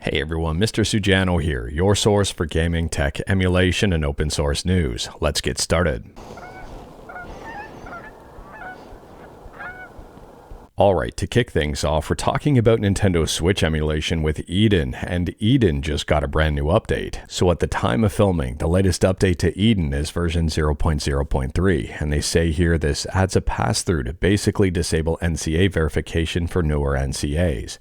Hey everyone, Mr. Sujano here, your source for gaming, tech, emulation, and open source news. Let's get started. Alright, to kick things off, we're talking about Nintendo Switch emulation with Eden, and Eden just got a brand new update. So at the time of filming, the latest update to Eden is version 0.0.3, and they say here this adds a pass-through to basically disable NCA verification for newer NCAs.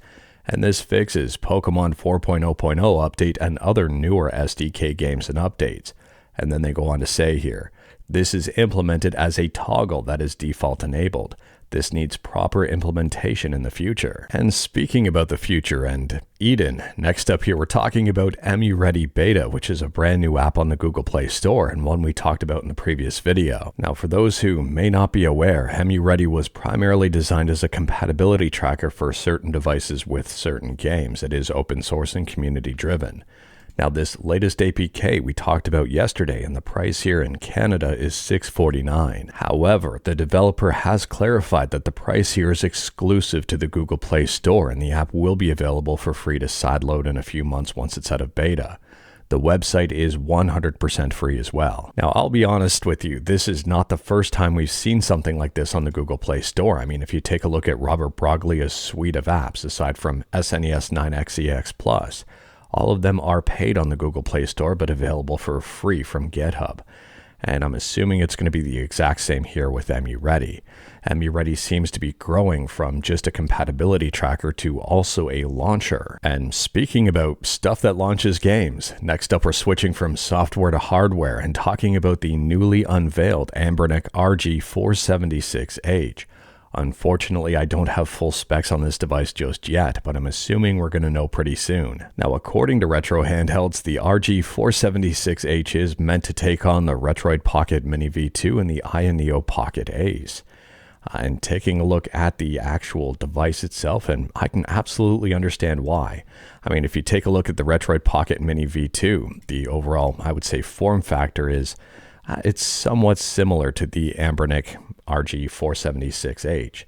And this fixes Pokemon 4.0.0 update and other newer SDK games and updates. And then they go on to say here, this is implemented as a toggle that is default enabled. This needs proper implementation in the future. And speaking about the future and Eden, next up here we're talking about EmuReady Beta, which is a brand new app on the Google Play Store and one we talked about in the previous video. Now for those who may not be aware, EmuReady was primarily designed as a compatibility tracker for certain devices with certain games. It is open source and community driven. Now this latest APK we talked about yesterday, and the price here in Canada is $6.49. However, the developer has clarified that the price here is exclusive to the Google Play Store, and the app will be available for free to sideload in a few months once it's out of beta. The website is 100% free as well. Now, I'll be honest with you, this is not the first time we've seen something like this on the Google Play Store. I mean, if you take a look at Robert Broglia's suite of apps, aside from SNES 9X EX+, all of them are paid on the Google Play Store, but available for free from GitHub. And I'm assuming it's going to be the exact same here with EmuReady. EmuReady seems to be growing from just a compatibility tracker to also a launcher. And speaking about stuff that launches games, next up we're switching from software to hardware and talking about the newly unveiled Anbernic RG 476H. Unfortunately, I don't have full specs on this device just yet, but I'm assuming we're going to know pretty soon. Now, according to Retro Handhelds, the RG476H is meant to take on the Retroid Pocket Mini V2 and the Neo Pocket Ace. And taking a look at the actual device itself, and I can absolutely understand why. I mean, if you take a look at the Retroid Pocket Mini V2, the overall, I would say, form factor is it's somewhat similar to the Anbernic RG 476H,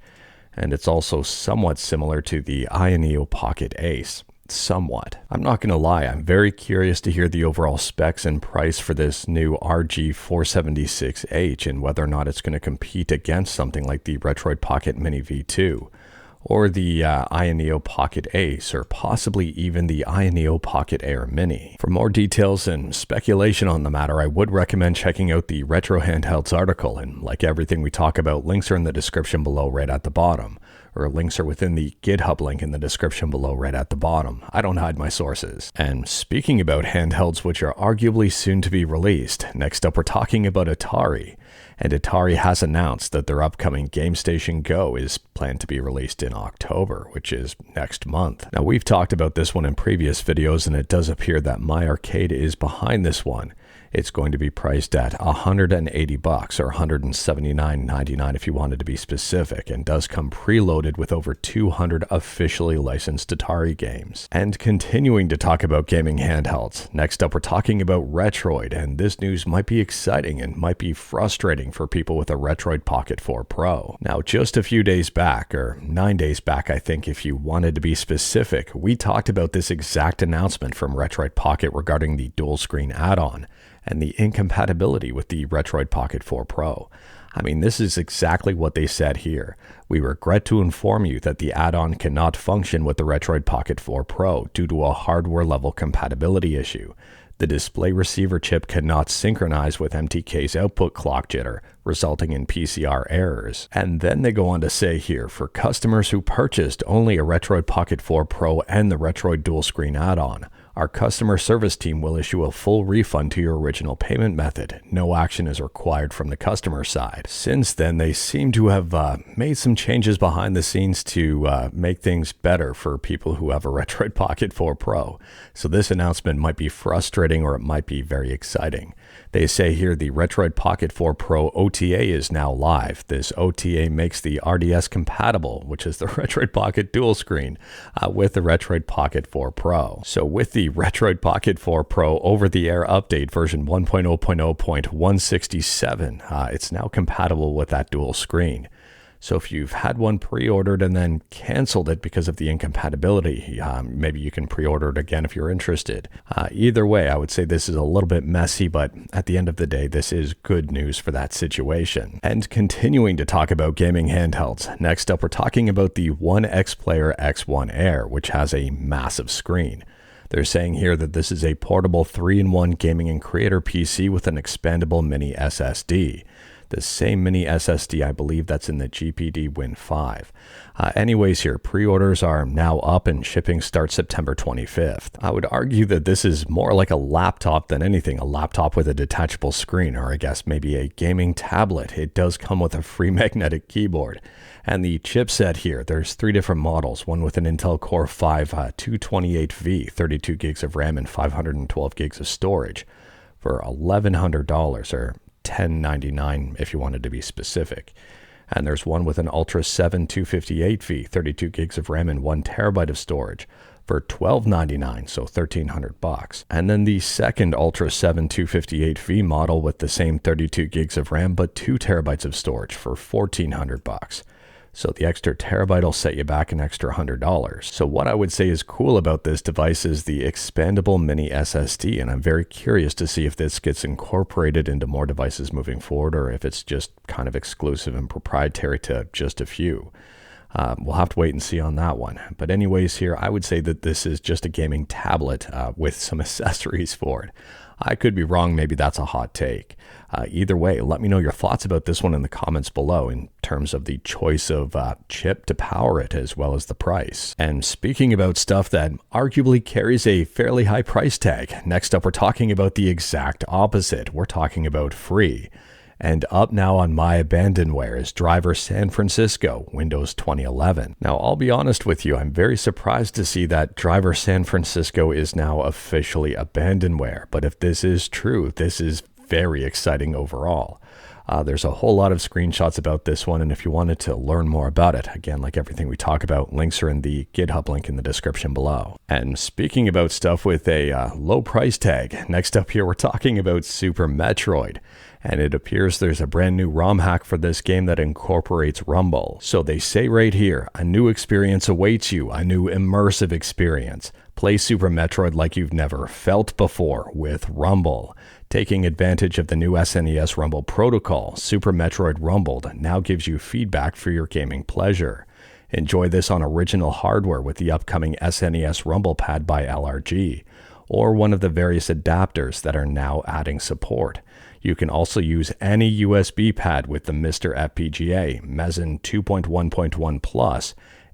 and it's also somewhat similar to the Neo Pocket Ace. Somewhat. I'm not going to lie, I'm very curious to hear the overall specs and price for this new RG 476H and whether or not it's going to compete against something like the Retroid Pocket Mini V2. Or the Neo Pocket Ace, or possibly even the Neo Pocket Air Mini. For more details and speculation on the matter, I would recommend checking out the Retro Handhelds article, and like everything we talk about, links are in the description below right at the bottom, or links are within the GitHub link in the description below right at the bottom. I don't hide my sources. And speaking about handhelds which are arguably soon to be released, next up we're talking about Atari. And Atari has announced that their upcoming Gamestation Go is planned to be released in October, which is next month. Now, we've talked about this one in previous videos, and it does appear that My Arcade is behind this one. It's going to be priced at $180 or $179.99 if you wanted to be specific, and does come preloaded with over 200 officially licensed Atari games. And continuing to talk about gaming handhelds, next up we're talking about Retroid, and this news might be exciting and might be frustrating for people with a Retroid Pocket 4 Pro. Now, just a few days back, or 9 days back I think if you wanted to be specific, we talked about this exact announcement from Retroid Pocket regarding the dual screen add-on and the incompatibility with the Retroid Pocket 4 Pro. I mean, this is exactly what they said here. We regret to inform you that the add-on cannot function with the Retroid Pocket 4 Pro due to a hardware-level compatibility issue. The display receiver chip cannot synchronize with MTK's output clock jitter, resulting in PCR errors. And then they go on to say here, for customers who purchased only a Retroid Pocket 4 Pro and the Retroid dual screen add-on, our customer service team will issue a full refund to your original payment method. No action is required from the customer side. Since then, they seem to have made some changes behind the scenes to make things better for people who have a Retroid Pocket 4 Pro. So this announcement might be frustrating or it might be very exciting. They say here the Retroid Pocket 4 Pro OTA is now live. This OTA makes the RDS compatible, which is the Retroid Pocket dual screen, with the Retroid Pocket 4 Pro. So with the Retroid Pocket 4 Pro over-the-air update version 1.0.0.167, it's now compatible with that dual screen. So if you've had one pre-ordered and then canceled it because of the incompatibility, maybe you can pre-order it again if you're interested. Either way, I would say this is a little bit messy, but at the end of the day, this is good news for that situation. And continuing to talk about gaming handhelds, next up we're talking about the OneXPlayer X1 Air, which has a massive screen. They're saying here that this is a portable 3-in-1 gaming and creator PC with an expandable mini SSD. The same mini SSD, I believe, that's in the GPD Win 5. Anyways here, pre-orders are now up and shipping starts September 25th. I would argue that this is more like a laptop than anything, a laptop with a detachable screen, or I guess maybe a gaming tablet. It does come with a free magnetic keyboard. And the chipset here, there's 3 different models, one with an Intel Core 5 228V, 32 gigs of RAM and 512 gigs of storage for $1,100 or $1,099 if you wanted to be specific. And there's one with an Ultra 7 258V, 32 gigs of RAM and 1 terabyte of storage for $1,299, so $1,300. And then the second Ultra 7 258V model with the same 32 gigs of RAM but 2 terabytes of storage for $1,400. So the extra terabyte will set you back an extra $100. So what I would say is cool about this device is the expandable mini SSD, and I'm very curious to see if this gets incorporated into more devices moving forward, or if it's just kind of exclusive and proprietary to just a few. We'll have to wait and see on that one. But anyways here, I would say that this is just a gaming tablet with some accessories for it. I could be wrong, maybe that's a hot take. Either way, let me know your thoughts about this one in the comments below in terms of the choice of chip to power it as well as the price. And speaking about stuff that arguably carries a fairly high price tag, next up we're talking about the exact opposite. We're talking about free. And up now on my Abandonware is Driver San Francisco, Windows 2011. Now, I'll be honest with you, I'm very surprised to see that Driver San Francisco is now officially Abandonware. But if this is true, this is very exciting overall. There's a whole lot of screenshots about this one, and if you wanted to learn more about it, again, like everything we talk about, links are in the GitHub link in the description below. And speaking about stuff with a low price tag, next up here we're talking about Super Metroid. And it appears there's a brand new ROM hack for this game that incorporates Rumble. So they say right here, a new experience awaits you, a new immersive experience. Play Super Metroid like you've never felt before with Rumble. Taking advantage of the new SNES Rumble protocol, Super Metroid Rumbled now gives you feedback for your gaming pleasure. Enjoy this on original hardware with the upcoming SNES Rumble Pad by LRG, or one of the various adapters that are now adding support. You can also use any USB pad with the Mr. FPGA, Mezen 2.1.1 Plus,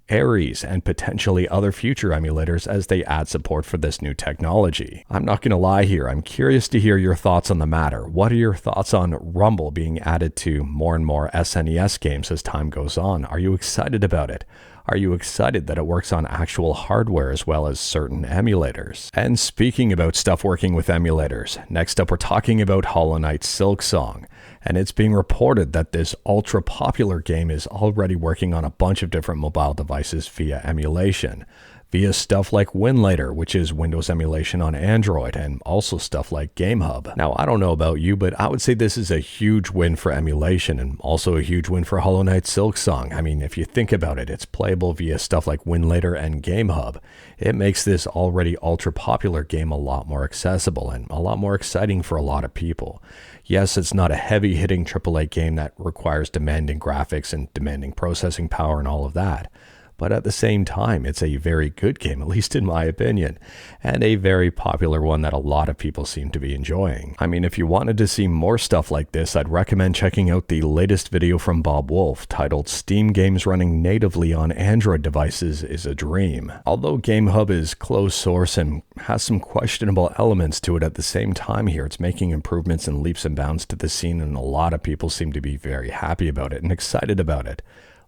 Aries, and potentially other future emulators as they add support for this new technology. I'm not going to lie here, I'm curious to hear your thoughts on the matter. What are your thoughts on Rumble being added to more and more SNES games as time goes on? Are you excited about it? Are you excited that it works on actual hardware as well as certain emulators? And speaking about stuff working with emulators, next up we're talking about Hollow Knight Silksong. And it's being reported that this ultra popular game is already working on a bunch of different mobile devices via emulation. Via stuff like Winlator, which is Windows emulation on Android, and also stuff like GameHub. Now, I don't know about you, but I would say this is a huge win for emulation and also a huge win for Hollow Knight Silksong. I mean, if you think about it, it's playable via stuff like Winlator and GameHub. It makes this already ultra popular game a lot more accessible and a lot more exciting for a lot of people. Yes, it's not a heavy-hitting AAA game that requires demanding graphics and demanding processing power and all of that. But at the same time, it's a very good game, at least in my opinion, and a very popular one that a lot of people seem to be enjoying. I mean, if you wanted to see more stuff like this, I'd recommend checking out the latest video from Bob Wolf titled Steam Games Running Natively on Android Devices is a Dream. Although GameHub is closed source and has some questionable elements to it, at the same time here, it's making improvements in leaps and bounds to the scene, and a lot of people seem to be very happy about it and excited about it.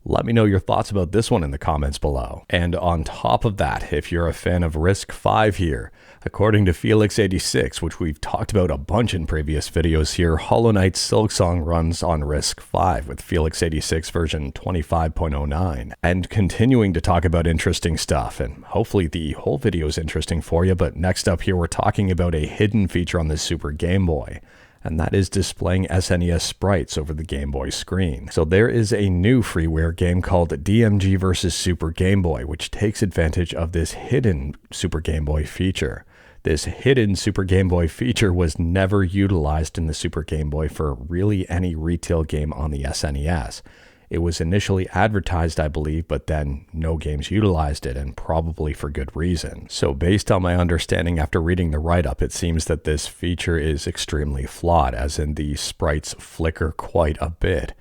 Let me know your thoughts about this one in the comments below. And on top of that, if you're a fan of RISC-V here, according to Felix86, which we've talked about a bunch in previous videos here, Hollow Knight Silksong runs on RISC-V with Felix86 version 25.09. And continuing to talk about interesting stuff, and hopefully the whole video is interesting for you, but next up here we're talking about a hidden feature on the Super Game Boy. and that is displaying SNES sprites over the Game Boy screen. So there is a new freeware game called DMG vs. Super Game Boy, which takes advantage of this hidden Super Game Boy feature. This hidden Super Game Boy feature was never utilized in the Super Game Boy for really any retail game on the SNES. It was initially advertised, I believe, but then no games utilized it, and probably for good reason. So based on my understanding after reading the write-up, it seems that this feature is extremely flawed, as in the sprites flicker quite a bit.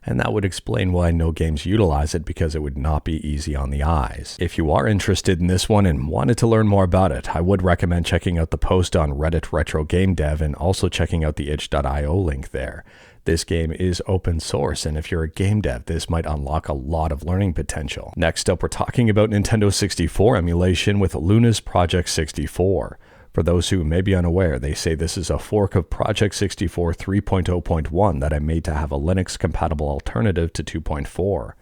And that would explain why no games utilize it, because it would not be easy on the eyes. If you are interested in this one and wanted to learn more about it, I would recommend checking out the post on Reddit Retro Game Dev and also checking out the itch.io link there. This game is open source, and if you're a game dev, this might unlock a lot of learning potential. Next up, we're talking about Nintendo 64 emulation with Luna's Project 64. For those who may be unaware, they say this is a fork of Project 64 3.0.1 that I made to have a Linux-compatible alternative to 2.4.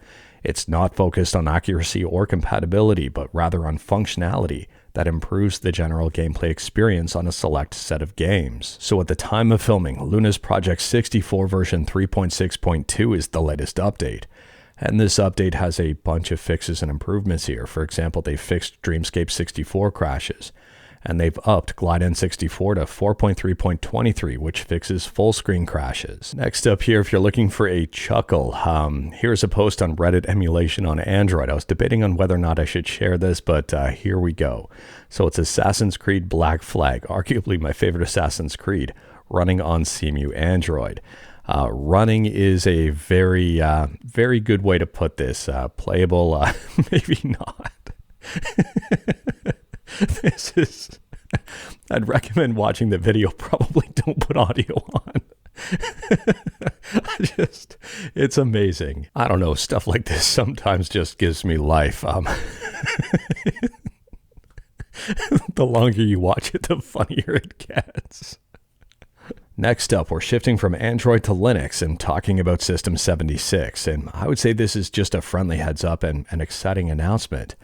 It's not focused on accuracy or compatibility, but rather on functionality that improves the general gameplay experience on a select set of games. So at the time of filming, Luna's Project 64 version 3.6.2 is the latest update. And this update has a bunch of fixes and improvements here. For example, they fixed Dreamscape 64 crashes, and they've upped Glide N64 to 4.3.23, which fixes full screen crashes. Next up here, if you're looking for a chuckle, here's a post on Reddit Emulation on Android. I was debating on whether or not I should share this, but here we go. So it's Assassin's Creed Black Flag, arguably my favorite Assassin's Creed, running on Cemu Android. Running is a very good way to put this. Playable, maybe not. I'd recommend watching the video. Probably don't put audio on. It's amazing. I don't know, stuff like this sometimes just gives me life. The longer you watch it, the funnier it gets. Next up, we're shifting from Android to Linux and talking about System 76, and I would say this is just a friendly heads up and an exciting announcement.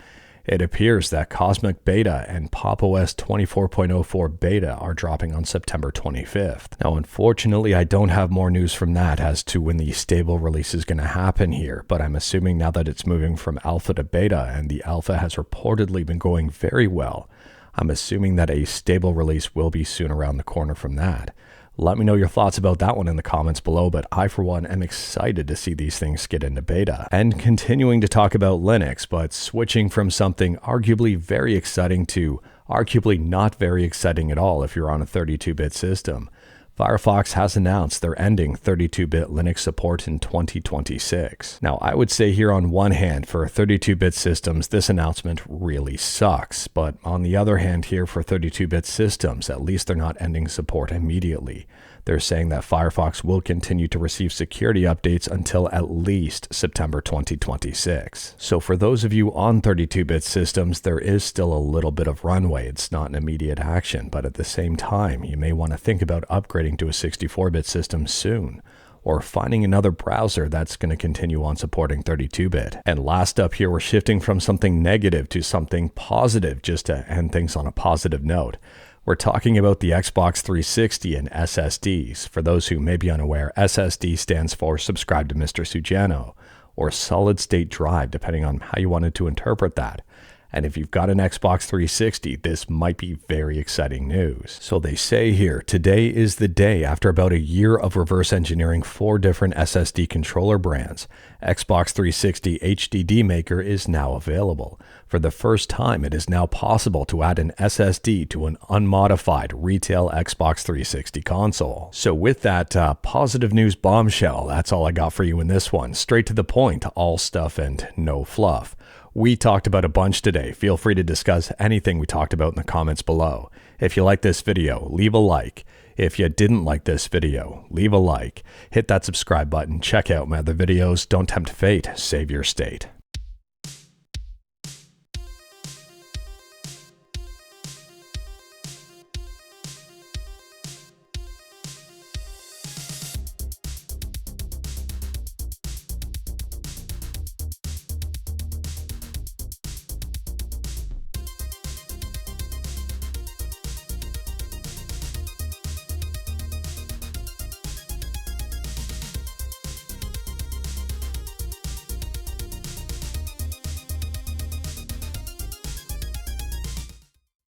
It appears that Cosmic Beta and Pop! OS 24.04 Beta are dropping on September 25th. Now, unfortunately, I don't have more news from that as to when the stable release is going to happen here, but I'm assuming now that it's moving from alpha to beta, and the alpha has reportedly been going very well, I'm assuming that a stable release will be soon around the corner from that. Let me know your thoughts about that one in the comments below, but I, for one, am excited to see these things get into beta. And continuing to talk about Linux, but switching from something arguably very exciting to arguably not very exciting at all if you're on a 32-bit system. Firefox has announced they're ending 32-bit Linux support in 2026. Now, I would say here on one hand, for 32-bit systems, this announcement really sucks. But on the other hand here, for 32-bit systems, at least they're not ending support immediately. They're saying that Firefox will continue to receive security updates until at least September 2026. So for those of you on 32-bit systems, there is still a little bit of runway. It's not an immediate action, but at the same time, you may want to think about upgrading to a 64-bit system soon, or finding another browser that's going to continue on supporting 32-bit. And last up here, we're shifting from something negative to something positive, just to end things on a positive note. We're talking about the Xbox 360 and SSDs. For those who may be unaware, SSD stands for Subscribe to Mr. Sujano, or Solid State Drive, depending on how you wanted to interpret that. And if you've got an Xbox 360, this might be very exciting news. So they say here, today is the day after about a year of reverse engineering 4 different SSD controller brands. Xbox 360 HDD Maker is now available. For the first time, it is now possible to add an SSD to an unmodified retail Xbox 360 console. So with that positive news bombshell, that's all I got for you in this one. Straight to the point, all stuff and no fluff. We talked about a bunch today. Feel free to discuss anything we talked about in the comments below. If you like this video, leave a like. If you didn't like this video, leave a like. Hit that subscribe button. Check out my other videos. Don't tempt fate. Save your state.